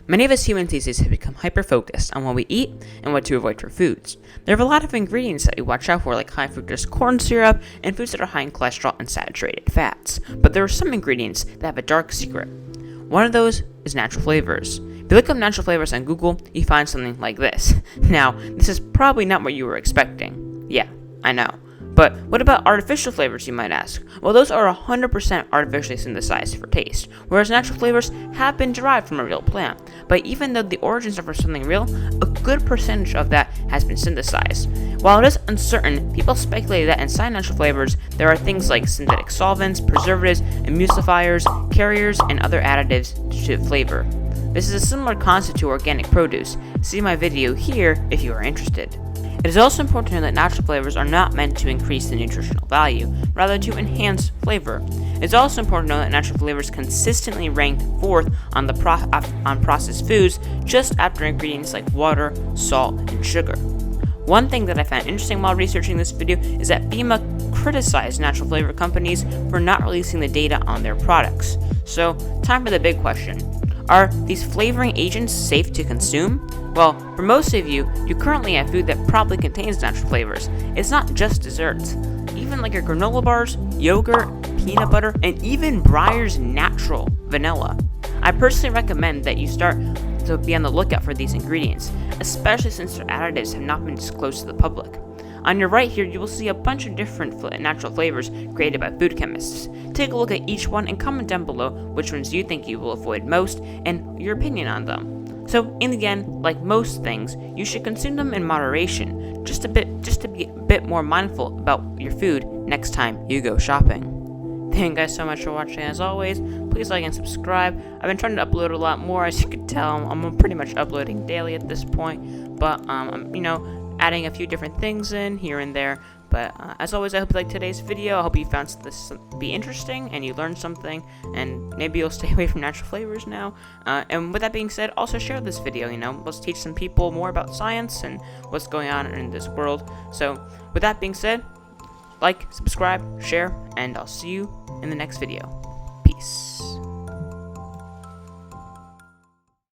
Many of us humans these days have become hyper-focused on what we eat and what to avoid for foods. There are a lot of ingredients that we watch out for, like high fructose corn syrup and foods that are high in cholesterol and saturated fats. But there are some ingredients that have a dark secret. One of those is natural flavors. If you look up natural flavors on Google, you find something like this. Now, this is probably not what you were expecting. Yeah, I know. But what about artificial flavors, you might ask? Well, those are 100% artificially synthesized for taste, whereas natural flavors have been derived from a real plant. But even though the origins are for something real, a good percentage of that has been synthesized. While it is uncertain, people speculate that inside natural flavors, there are things like synthetic solvents, preservatives, emulsifiers, carriers, and other additives to flavor. This is a similar concept to organic produce. See my video here if you are interested. It is also important to know that natural flavors are not meant to increase the nutritional value, rather to enhance flavor. It is also important to know that natural flavors consistently rank fourth on processed foods, just after ingredients like water, salt, and sugar. One thing that I found interesting while researching this video is that FEMA criticized natural flavor companies for not releasing the data on their products. So, time for the big question. Are these flavoring agents safe to consume? Well, for most of you currently have food that probably contains natural flavors. It's not just desserts. Even like your granola bars, yogurt, peanut butter, and even Breyer's Natural Vanilla. I personally recommend that you start to be on the lookout for these ingredients, especially since their additives have not been disclosed to the public. On your right here, you will see a bunch of different natural flavors created by food chemists. Take a look at each one and comment down below which ones you think you will avoid most and your opinion on them. So, in the end, like most things, you should consume them in moderation, just to be a bit more mindful about your food next time you go shopping. Thank you guys so much for watching. As always, please like and subscribe. I've been trying to upload a lot more, as you can tell. I'm pretty much uploading daily at this point, but I'm adding a few different things in here and there. But as always, I hope you liked today's video. I hope you found this to be interesting and you learned something, and maybe you'll stay away from natural flavors now. And with that being said, also share this video. Let's teach some people more about science and what's going on in this world. So with that being said, like, subscribe, share, and I'll see you in the next video. Peace.